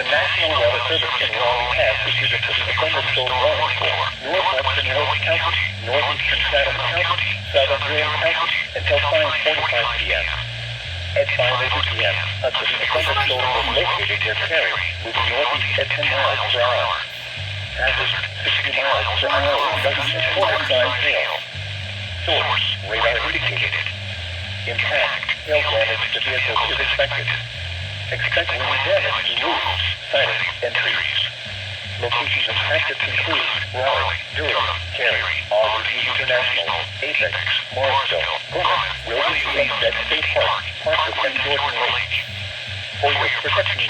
National Weather Service in Raleigh has issued a severe thunderstorm warning for northwestern Wake County, northeastern Chatham Counties, southern Wake County until 5:45 p.m. At 5:80 p.m., a severe thunderstorm was located near Cary, moving northeast at 10 miles per hour. Hazard 60 miles per hour reduction in forward-side hail. Source, radar indicated. Impact, hail damage to vehicles is expected. Expect wind damage to roofs, siding, and trees. Locations impacted include Raleigh, Durham, Cary, Albany International, Apex, Morrisville, Pullman, Williams Sunset State Park, Parkwood, and Jordan Lake. For your protection,